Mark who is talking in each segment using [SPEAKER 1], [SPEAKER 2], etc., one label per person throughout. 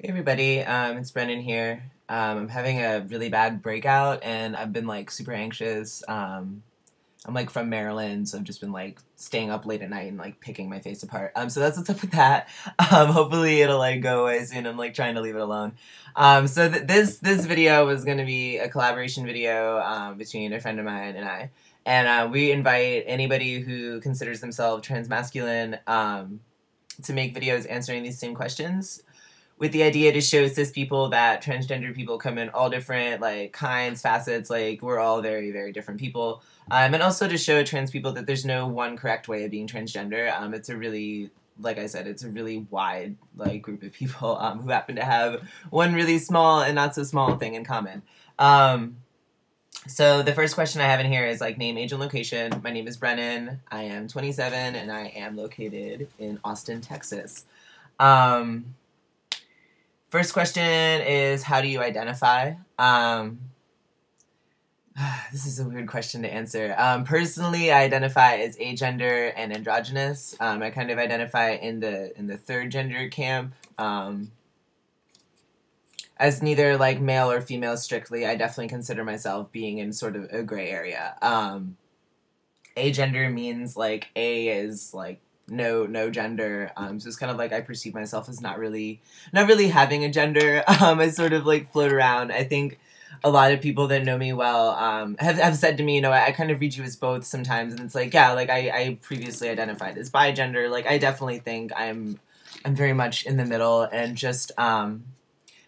[SPEAKER 1] Hey everybody, it's Brennan here. I'm having a really bad breakout and I've been like super anxious. I'm like from Maryland, so I've just been like staying up late at night and like picking my face apart. So that's what's up with that. Hopefully it'll like go away soon. I'm like trying to leave it alone. This video was gonna be a collaboration video between a friend of mine and I, and we invite anybody who considers themselves transmasculine to make videos answering these same questions with the idea to show cis people that transgender people come in all different like kinds, facets, like we're all very, very different people. And also to show trans people that there's no one correct way of being transgender. It's a really, like I said, it's a really wide like group of people who happen to have one really small and not so small thing in common. So the first question I have in here is like name, age, and location. My name is Brennan. I am 27 and I am located in Austin, Texas. First question is, how do you identify? This is a weird question to answer. Personally, I identify as agender and androgynous. I kind of identify in the third gender camp. As neither like male or female strictly, I definitely consider myself being in sort of a gray area. Agender means like A is like no gender, so it's kind of like I perceive myself as not really having a gender. I sort of like float around. I think a lot of people that know me well have said to me, you know, I kind of read you as both sometimes, and it's like, yeah, like I previously identified as bigender. Like I definitely think I'm very much in the middle, and just by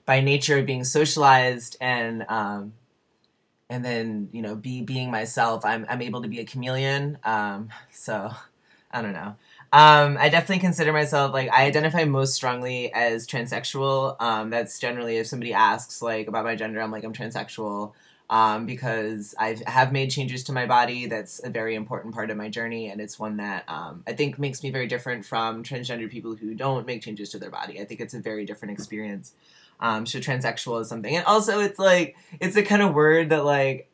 [SPEAKER 1] nature of being socialized and then, you know, being myself, I'm able to be a chameleon. So I don't know. I definitely consider myself, like, I identify most strongly as transsexual. That's generally, if somebody asks, like, about my gender, I'm like, I'm transsexual, because I have made changes to my body. That's a very important part of my journey, and it's one that, I think makes me very different from transgender people who don't make changes to their body. I think it's a very different experience. So transsexual is something. And also, it's, like, it's a kind of word that, like,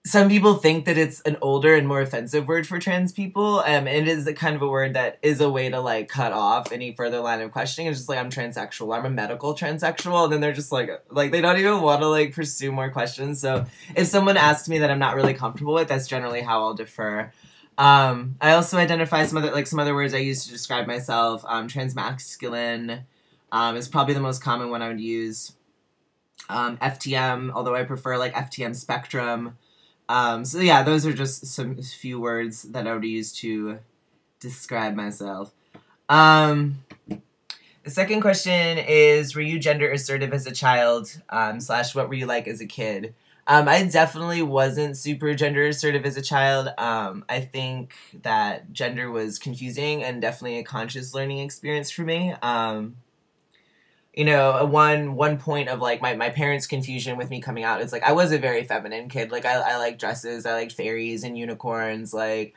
[SPEAKER 1] some people think that it's an older and more offensive word for trans people. It is a kind of a word that is a way to like cut off any further line of questioning. It's just like, I'm transsexual. I'm a medical transsexual. And then they're just like they don't even want to like pursue more questions. So if someone asks me that I'm not really comfortable with, that's generally how I'll defer. I also identify some other words I use to describe myself. Transmasculine is probably the most common one I would use. FTM, although I prefer like FTM spectrum. So yeah, those are just some few words that I would use to describe myself. The second question is, were you gender assertive as a child? / what were you like as a kid? I definitely wasn't super gender assertive as a child. I think that gender was confusing and definitely a conscious learning experience for me. You know, one point of like my parents' confusion with me coming out is like I was a very feminine kid. Like I like dresses, I liked fairies and unicorns. Like,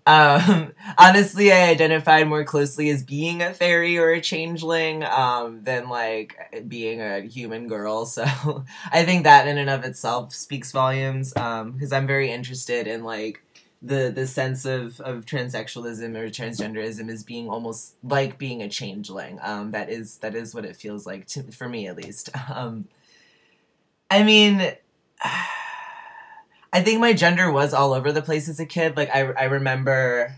[SPEAKER 1] honestly, I identified more closely as being a fairy or a changeling than like being a human girl. So I think that in and of itself speaks volumes, because I'm very interested in like the sense of transsexualism or transgenderism as being almost like being a changeling. That is what it feels like for me, at least. I mean, I think my gender was all over the place as a kid. Like I remember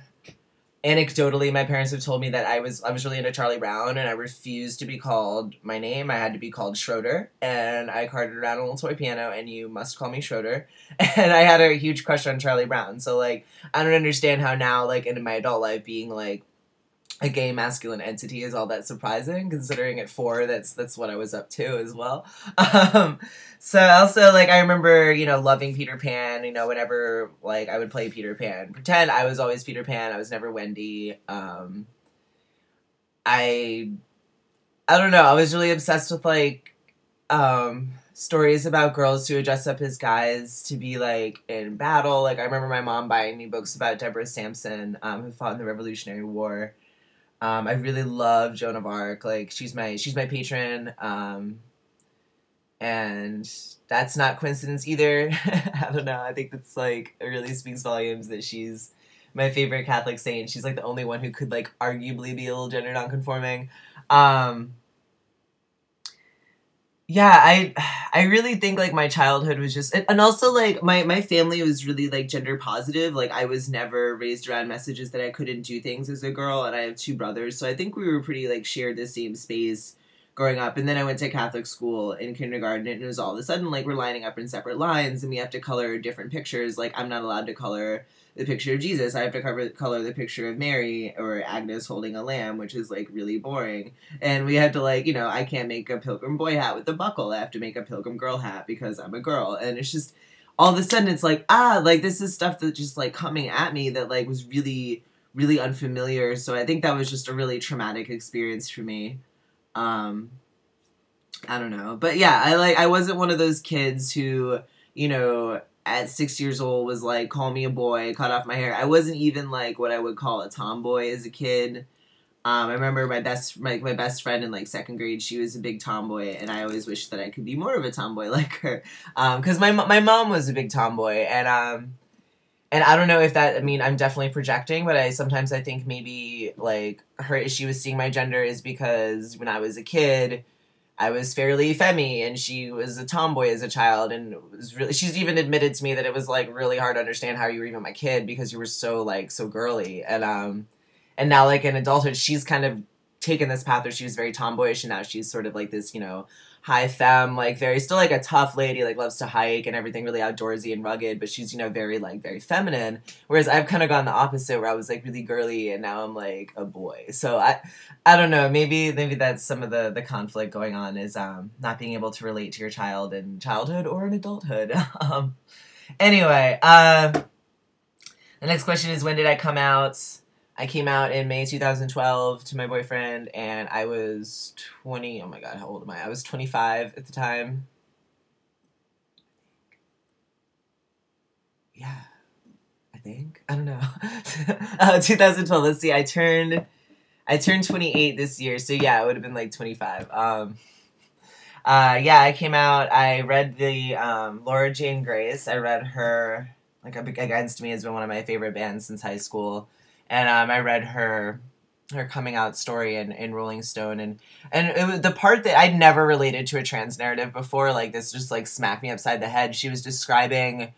[SPEAKER 1] anecdotally, my parents have told me that I was really into Charlie Brown, and I refused to be called my name. I had to be called Schroeder, and I carted around a little toy piano, and you must call me Schroeder. And I had a huge crush on Charlie Brown. So like, I don't understand how now, like in my adult life, being like a gay masculine entity is all that surprising, considering at 4 that's what I was up to as well. Um, so also like I remember, you know, loving Peter Pan, you know, whenever like I would play Peter Pan. Pretend I was always Peter Pan, I was never Wendy. I I don't know, I was really obsessed with like stories about girls who would dress up as guys to be like in battle. Like I remember my mom buying me books about Deborah Sampson, who fought in the Revolutionary War. I really love Joan of Arc. Like she's my patron, and that's not coincidence either. I don't know. I think that's like it really speaks volumes that she's my favorite Catholic saint. She's like the only one who could like arguably be a little gender nonconforming. Um, Yeah, I really think like my childhood was just, and also like my family was really like gender positive. Like I was never raised around messages that I couldn't do things as a girl, and I have two brothers, so I think we were pretty like shared the same space growing up. And then I went to Catholic school in kindergarten, and it was all of a sudden like we're lining up in separate lines, and we have to color different pictures. Like I'm not allowed to color the picture of Jesus. I have to color the picture of Mary or Agnes holding a lamb, which is like really boring. And we had to like, you know, I can't make a pilgrim boy hat with the buckle. I have to make a pilgrim girl hat because I'm a girl. And it's just all of a sudden it's like, like this is stuff that just like coming at me that like was really, really unfamiliar. So I think that was just a really traumatic experience for me. Um, I don't know. But yeah, I wasn't one of those kids who, you know, at 6 years old was like, call me a boy, cut off my hair. I wasn't even like what I would call a tomboy as a kid. I remember my best friend in like second grade. She was a big tomboy, and I always wished that I could be more of a tomboy like her. Because my mom was a big tomboy, and I don't know if that. I mean, I'm definitely projecting, but I think maybe like her issue with seeing my gender is because when I was a kid, I was fairly femmy, and she was a tomboy as a child, and it was really. She's even admitted to me that it was like really hard to understand how you were even my kid because you were so girly, and now like in adulthood, she's kind of taken this path where she was very tomboyish, and now she's sort of like this, you know, high femme, like very still like a tough lady, like loves to hike and everything, really outdoorsy and rugged, but she's, you know, very feminine. Whereas I've kind of gone the opposite, where I was like really girly, and now I'm like a boy. So I don't know, maybe that's some of the conflict going on is not being able to relate to your child in childhood or in adulthood. Anyway, the next question is, when did I come out? I came out in May 2012 to my boyfriend, and I was 20. Oh my god, how old am I? I was 25 at the time. Yeah, I think. I don't know. 2012. Let's see. I turned 28 this year, so yeah, it would have been like 25. Yeah, I came out. I read the Laura Jane Grace. I read her. Like Against Me has been one of my favorite bands since high school. And I read her coming out story in Rolling Stone, and it was the part that I'd never related to a trans narrative before. Like this just like smacked me upside the head. She was describing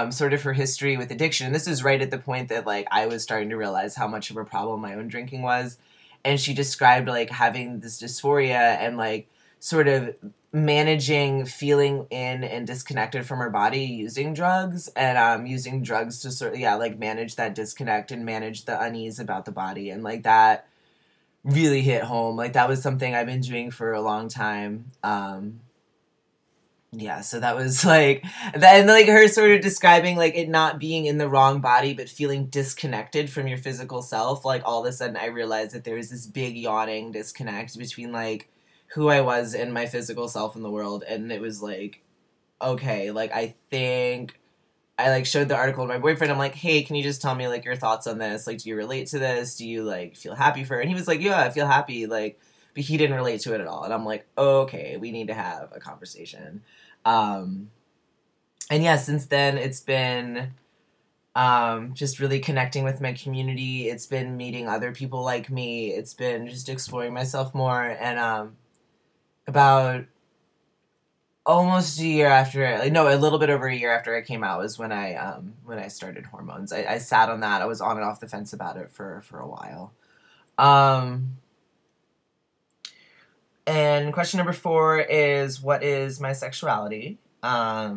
[SPEAKER 1] sort of her history with addiction. And this is right at the point that like I was starting to realize how much of a problem my own drinking was. And she described like having this dysphoria and like sort of managing feeling in and disconnected from her body using drugs, and using drugs to sort of like manage that disconnect and manage the unease about the body. And like that really hit home. Like that was something I've been doing for a long time. Yeah, so that was like that, and like her sort of describing like it not being in the wrong body but feeling disconnected from your physical self. Like all of a sudden I realized that there was this big yawning disconnect between like who I was and my physical self in the world. And it was like, okay, like I think I like showed the article to my boyfriend. I'm like, hey, can you just tell me like your thoughts on this? Like, do you relate to this? Do you like feel happy for it? And he was like, yeah, I feel happy. Like, but he didn't relate to it at all. And I'm like, okay, we need to have a conversation. And yeah, since then it's been just really connecting with my community. It's been meeting other people like me. It's been just exploring myself more. And about almost a year after, like, no, a little bit over a year after I came out was when I started hormones. I sat on that. I was on and off the fence about it for a while. And question number 4 is, what is my sexuality? I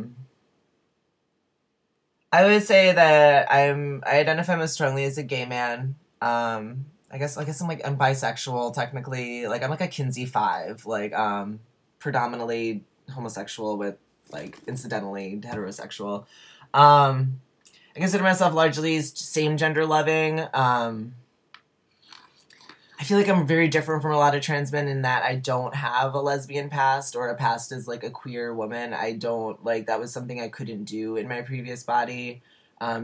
[SPEAKER 1] would say that I identify most strongly as a gay man. I guess I'm bisexual technically. Like I'm like a Kinsey 5, like predominantly homosexual with like incidentally heterosexual. I consider myself largely same gender loving. I feel like I'm very different from a lot of trans men in that I don't have a lesbian past or a past as like a queer woman. I don't like that was something I couldn't do in my previous body,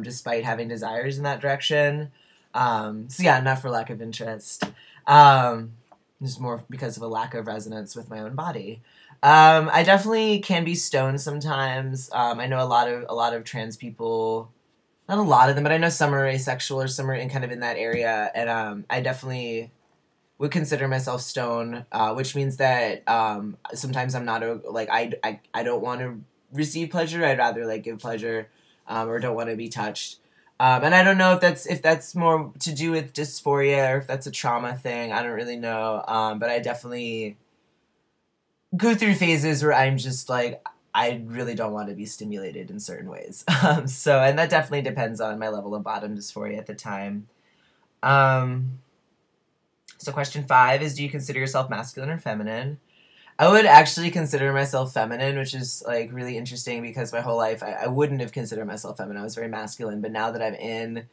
[SPEAKER 1] despite having desires in that direction. So yeah, not for lack of interest. Just more because of a lack of resonance with my own body. I definitely can be stoned sometimes. I know a lot of trans people, not a lot of them, but I know some are asexual or some are in kind of in that area. And I definitely would consider myself stone, which means that sometimes I'm not like I don't want to receive pleasure. I'd rather like give pleasure, or don't want to be touched. And I don't know if that's more to do with dysphoria or if that's a trauma thing. I don't really know. But I definitely go through phases where I'm just like, I really don't want to be stimulated in certain ways. And that definitely depends on my level of bottom dysphoria at the time. So question 5 is, do you consider yourself masculine or feminine? I would actually consider myself feminine, which is like really interesting because my whole life I wouldn't have considered myself feminine. I was very masculine, but now that I'm in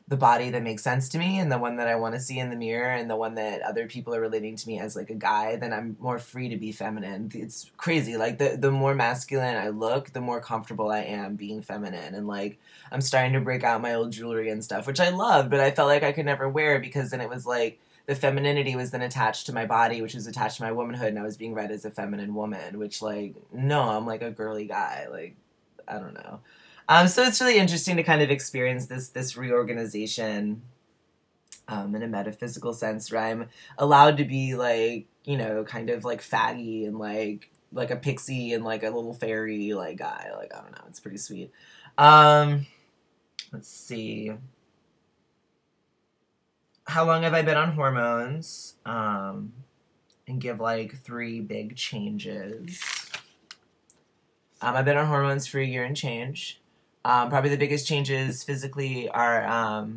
[SPEAKER 1] the body that makes sense to me and the one that I want to see in the mirror and the one that other people are relating to me as like a guy, then I'm more free to be feminine. It's crazy. Like the more masculine I look, the more comfortable I am being feminine. And like I'm starting to break out my old jewelry and stuff, which I love, but I felt like I could never wear because then it was like the femininity was then attached to my body, which was attached to my womanhood, and I was being read as a feminine woman, which like, no, I'm like a girly guy. Like, I don't know. So it's really interesting to kind of experience this reorganization in a metaphysical sense where I'm allowed to be like, you know, kind of like faggy and like a pixie and like a little fairy like guy. Like, I don't know, it's pretty sweet. Let's see. How long have I been on hormones? And give like 3 big changes. I've been on hormones for a year and change. Probably the biggest changes physically are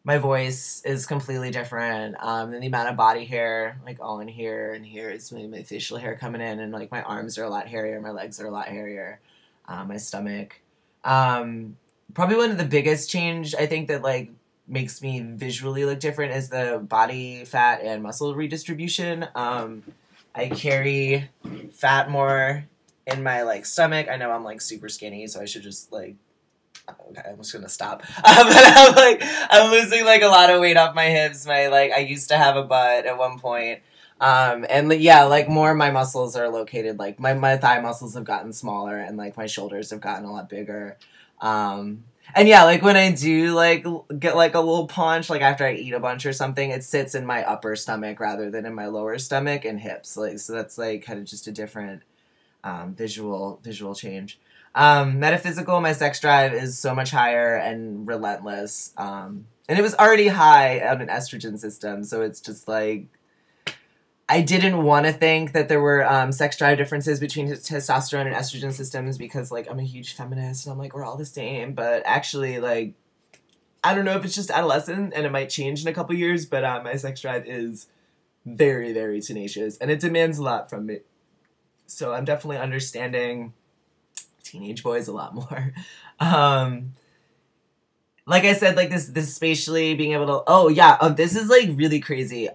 [SPEAKER 1] my voice is completely different. And the amount of body hair, like all in here and here is my facial hair coming in, and like my arms are a lot hairier, my legs are a lot hairier, my stomach. Probably one of the biggest change I think that like makes me visually look different is the body fat and muscle redistribution. I carry fat more in my like stomach. I know I'm like super skinny, so I should just like, okay, I'm just gonna stop. But I'm losing like a lot of weight off my hips. I used to have a butt at one point. And yeah, like more of my muscles are located, like my thigh muscles have gotten smaller and like my shoulders have gotten a lot bigger. And yeah, like when I do like get like a little punch, like after I eat a bunch or something, it sits in my upper stomach rather than in my lower stomach and hips. Like, so that's like kind of just a different visual change. Metaphysical, my sex drive is so much higher and relentless. And it was already high on an estrogen system, so it's just like, I didn't want to think that there were sex drive differences between testosterone and estrogen systems because, like, I'm a huge feminist and I'm like, we're all the same. But actually, like, I don't know if it's just adolescent and it might change in a couple years, but my sex drive is very, very tenacious and it demands a lot from me. So I'm definitely understanding teenage boys a lot more. Like I said, like this spatially being able to, oh yeah, this is like really crazy.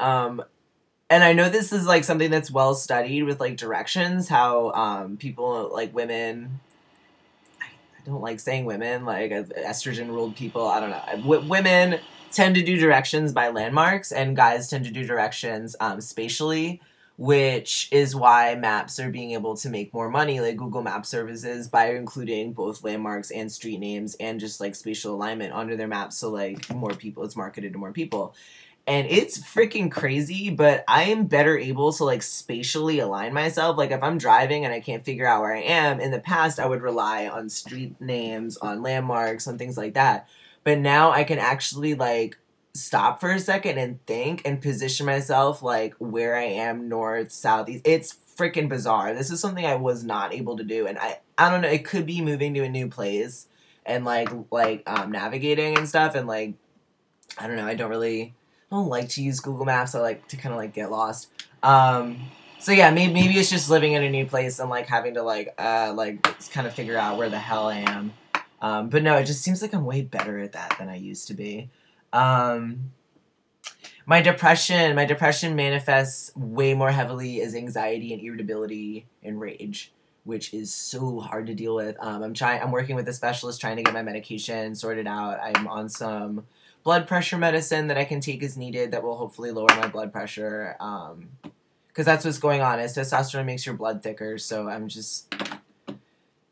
[SPEAKER 1] And I know this is like something that's well studied with like directions, how people like women, I don't like saying women, like estrogen ruled people, I don't know. Women tend to do directions by landmarks and guys tend to do directions spatially, which is why maps are being able to make more money, like Google Map services, by including both landmarks and street names and just like spatial alignment onto their maps. So like more people, it's marketed to more people. And it's freaking crazy, but I am better able to, like, spatially align myself. Like, if I'm driving and I can't figure out where I am, in the past, I would rely on street names, on landmarks, on things like that. But now I can actually, like, stop for a second and think and position myself, like, where I am, north, south, east. It's freaking bizarre. This is something I was not able to do. And I don't know, it could be moving to a new place and, like navigating and stuff. And, like, I don't know, I don't like to use Google Maps. I like to kind of like get lost. So yeah, maybe it's just living in a new place and like having to like kind of figure out where the hell I am. But no, it just seems like I'm way better at that than I used to be. My depression manifests way more heavily as anxiety and irritability and rage, which is so hard to deal with. I'm working with a specialist trying to get my medication sorted out. I'm on some blood pressure medicine that I can take as needed that will hopefully lower my blood pressure. Because that's what's going on is testosterone makes your blood thicker. So I'm just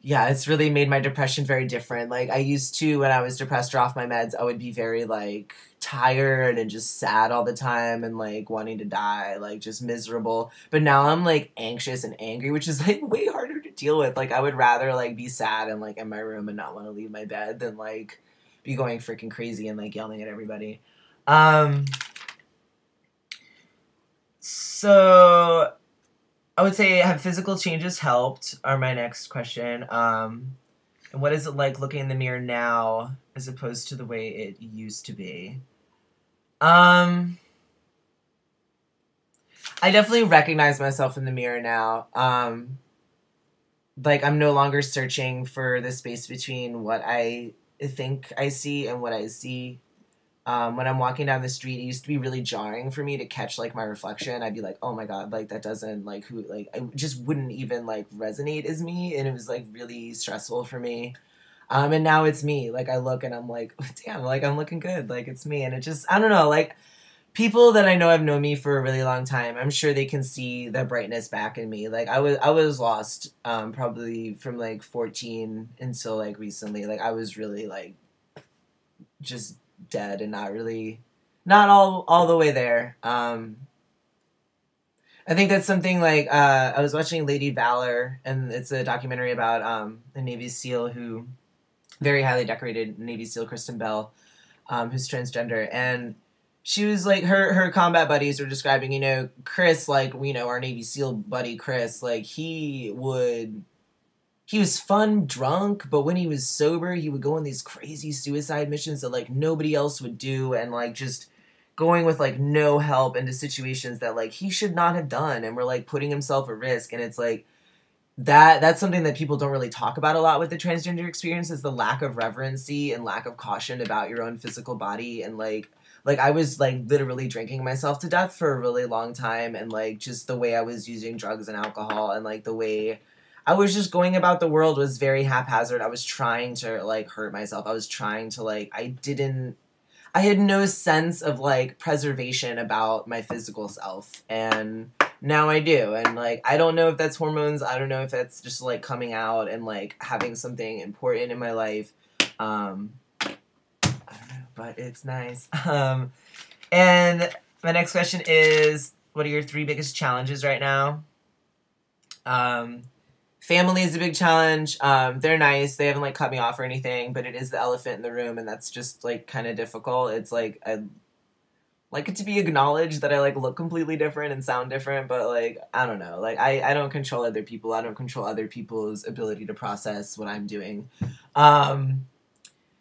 [SPEAKER 1] Yeah, it's really made my depression very different. Like, I used to, when I was depressed or off my meds, I would be very, like, tired and just sad all the time and, like, wanting to die, like, just miserable. But now I'm, like, anxious and angry, which is, like, way harder to deal with. Like, I would rather, like, be sad and, like, in my room and not want to leave my bed than, like, be going freaking crazy and, like, yelling at everybody. Um, so I would say, have physical changes helped? Are my next question. And what is it like looking in the mirror now as opposed to the way it used to be? Um, I definitely recognize myself in the mirror now. Like, I'm no longer searching for the space between what I think I see and what I see. When I'm walking down the street, it used to be really jarring for me to catch like my reflection. I'd be like, oh my god, like that doesn't like who like I just wouldn't even like resonate as me, and it was like really stressful for me. And now it's me. Like I look and I'm like, damn, like I'm looking good. Like it's me, and it just I don't know. Like people that I know have known me for a really long time. I'm sure they can see the brightness back in me. Like I was lost, probably from like 14 until like recently. Like I was really like just dead and not really not all the way there. I think that's something like I was watching Lady Valor, and it's a documentary about a Navy SEAL who very highly decorated Navy SEAL Kristen Bell, who's transgender, and she was like her combat buddies were describing, Chris, like our Navy SEAL buddy Chris, like he was fun drunk, but when he was sober, he would go on these crazy suicide missions that like nobody else would do, and like just going with like no help into situations that like he should not have done, and we're like putting himself at risk. And it's like that's something that people don't really talk about a lot with the transgender experience, is the lack of reverency and lack of caution about your own physical body. And like I was like literally drinking myself to death for a really long time, and like just the way I was using drugs and alcohol, and like the way I was just going about the world was very haphazard. I was trying to like hurt myself. I was trying to like I had no sense of like preservation about my physical self, and now I do. And like I don't know if that's hormones, I don't know if that's just like coming out and like having something important in my life. I don't know, but it's nice. And my next question is, what are your 3 biggest challenges right now? Family is a big challenge. They're nice. They haven't like cut me off or anything, but it is the elephant in the room, and that's just like kind of difficult. It's like I like it to be acknowledged that I like look completely different and sound different, but like I don't know. Like I don't control other people. I don't control other people's ability to process what I'm doing. Um,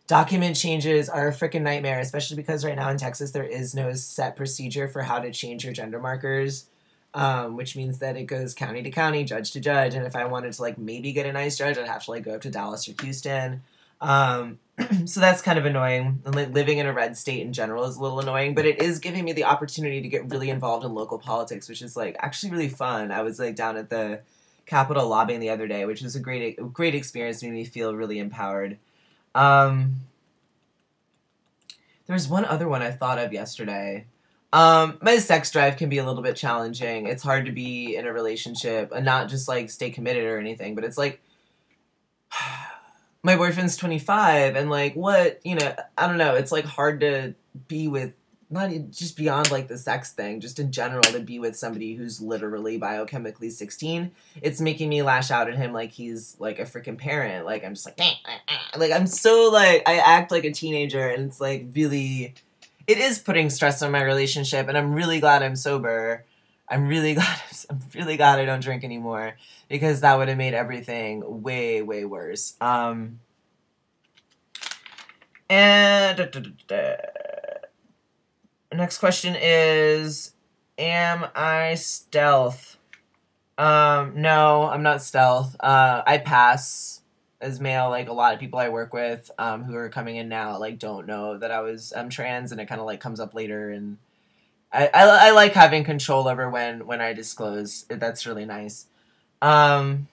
[SPEAKER 1] Document changes are a freaking nightmare, especially because right now in Texas there is no set procedure for how to change your gender markers, which means that it goes county to county, judge to judge, and if I wanted to like maybe get a nice judge, I'd have to like go up to Dallas or Houston. Um, so that's kind of annoying. And like living in a red state in general is a little annoying, but it is giving me the opportunity to get really involved in local politics, which is like actually really fun. I was like down at the Capitol lobbying the other day, which was a great experience, made me feel really empowered. Um, there's one other one I thought of yesterday. My sex drive can be a little bit challenging. It's hard to be in a relationship and not just like stay committed or anything, but it's like my boyfriend's 25, and like what, I don't know, it's like hard to be with, not just beyond like the sex thing, just in general, to be with somebody who's literally biochemically 16. It's making me lash out at him like he's like a freaking parent. Like I'm just like like I'm so like I act like a teenager, and it's like really, it is putting stress on my relationship, and I'm really glad I'm sober. I'm really glad I don't drink anymore, because that would have made everything way way worse. And next question is, am I stealth? No, I'm not stealth. I pass as male. Like a lot of people I work with, who are coming in now, like don't know that I'm trans, and it kind of like comes up later, and I like having control over when I disclose. That's really nice. Um,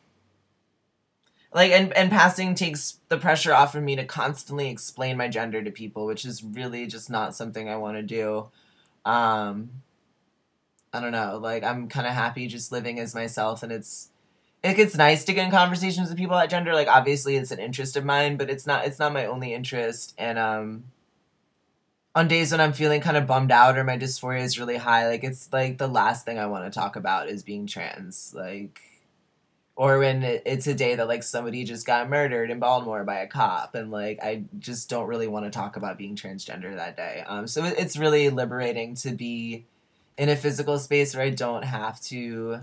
[SPEAKER 1] like and passing takes the pressure off of me to constantly explain my gender to people, which is really just not something I want to do. Um, I don't know. Like I'm kind of happy just living as myself, and it's nice to get in conversations with people about gender. Like, obviously it's an interest of mine, but it's not my only interest. And on days when I'm feeling kind of bummed out or my dysphoria is really high, like, it's like the last thing I want to talk about is being trans. Like, or when it's a day that, like, somebody just got murdered in Baltimore by a cop, and, like, I just don't really want to talk about being transgender that day. So it's really liberating to be in a physical space where I don't have to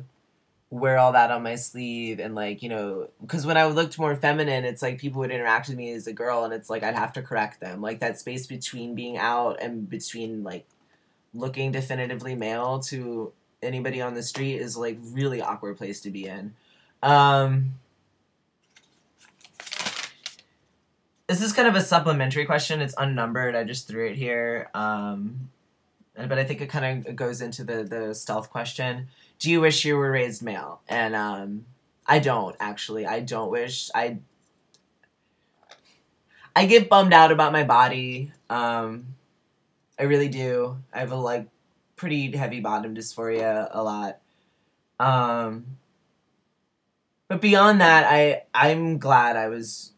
[SPEAKER 1] wear all that on my sleeve, and, like, you know, because when I looked more feminine, it's like people would interact with me as a girl, and it's like I'd have to correct them. Like, that space between being out and between, like, looking definitively male to anybody on the street is, like, really awkward place to be in. This is kind of a supplementary question. It's unnumbered. I just threw it here. But I think it kind of goes into the stealth question. Do you wish you were raised male? And I don't, actually. I don't wish. I get bummed out about my body. I really do. I have a, like, pretty heavy bottom dysphoria a lot. But beyond that, I'm glad I was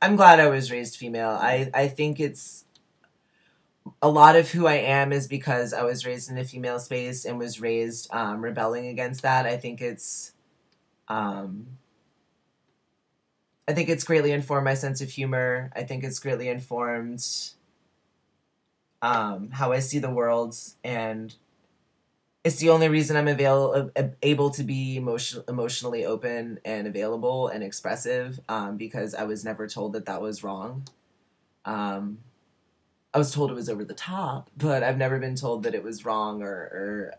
[SPEAKER 1] raised female. I think it's a lot of who I am is because I was raised in a female space and was raised rebelling against that. I think it's greatly informed my sense of humor. I think it's greatly informed how I see the world, and it's the only reason I'm able to be emotionally open and available and expressive, because I was never told that was wrong. I was told it was over the top, but I've never been told that it was wrong or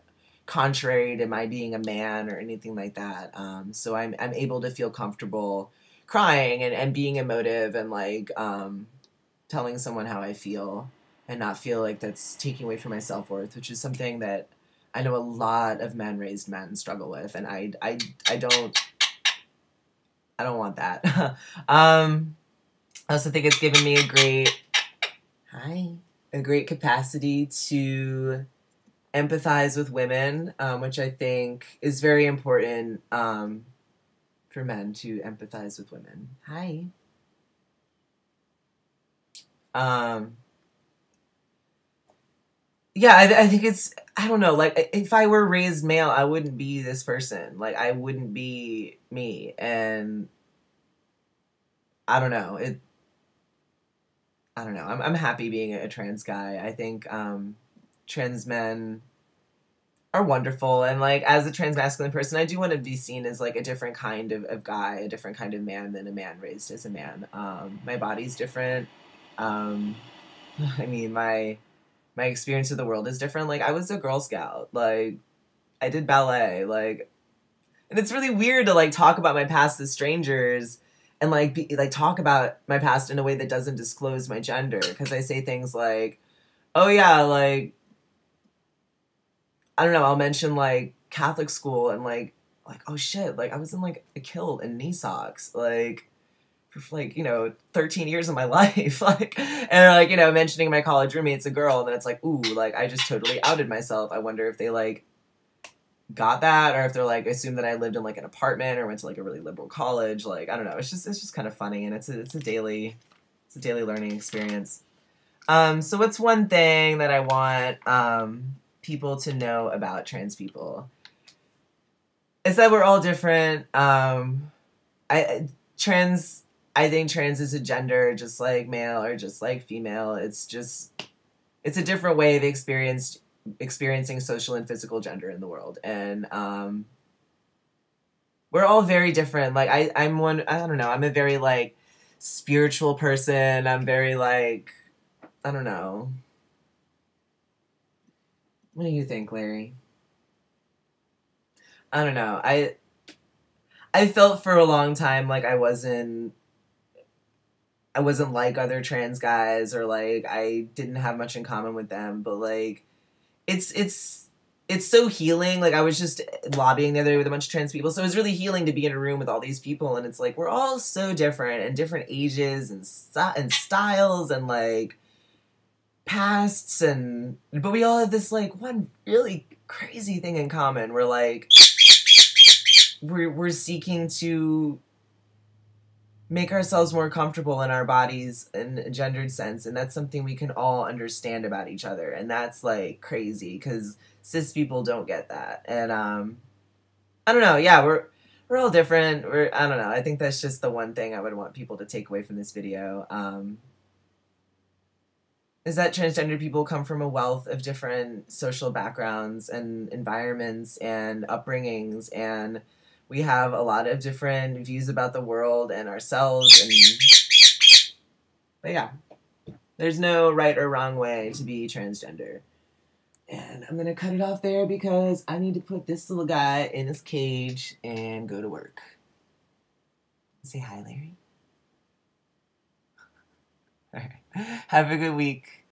[SPEAKER 1] contrary to my being a man or anything like that. So I'm able to feel comfortable crying and being emotive and, like, telling someone how I feel and not feel like that's taking away from my self-worth, which is something that I know a lot of raised men struggle with, and I don't want that. I also think it's given me a great capacity to empathize with women, which I think is very important for men to empathize with women. Hi. Yeah, I think it's, I don't know, like, if I were raised male, I wouldn't be this person. Like, I wouldn't be me, and I don't know, I'm happy being a trans guy. I think, trans men are wonderful, and, like, as a trans masculine person, I do want to be seen as, like, a different kind of guy, a different kind of man than a man raised as a man. My body's different. I mean, my experience of the world is different. Like, I was a Girl Scout. Like, I did ballet. Like, and it's really weird to, like, talk about my past to strangers and, like, talk about my past in a way that doesn't disclose my gender. Because I say things like, oh, yeah, like, I don't know, I'll mention, like, Catholic school and, like, oh, shit, like, I was in, like, a kilt and knee socks. Like, for, like, you know, 13 years of my life, like, and, like, you know, mentioning my college roommate's a girl, and then it's like, ooh, like, I just totally outed myself. I wonder if they, like, got that, or if they're, like, assume that I lived in, like, an apartment or went to, like, a really liberal college. Like, I don't know, it's just kind of funny, and it's a daily learning experience. So what's one thing that I want people to know about trans people? It's that we're all different. I think trans is a gender just like male or just like female. It's a different way of experiencing social and physical gender in the world. And we're all very different. Like, I don't know, I'm a very, like, spiritual person. I'm very, like, I don't know. What do you think, Larry? I don't know. I felt for a long time like I wasn't like other trans guys, or, like, I didn't have much in common with them, but, like, it's so healing. Like, I was just lobbying the other day with a bunch of trans people, so it was really healing to be in a room with all these people, and it's like, we're all so different, and different ages, and styles, and, like, pasts, but we all have this, like, one really crazy thing in common. We're, like, we're seeking to make ourselves more comfortable in our bodies in a gendered sense, and that's something we can all understand about each other, and that's like crazy because cis people don't get that. And I don't know, yeah, we're all different. I don't know, I think that's just the one thing I would want people to take away from this video, is that transgender people come from a wealth of different social backgrounds and environments and upbringings, and we have a lot of different views about the world and ourselves. And but yeah, there's no right or wrong way to be transgender. And I'm gonna cut it off there because I need to put this little guy in his cage and go to work. Say hi, Larry. All right. Have a good week.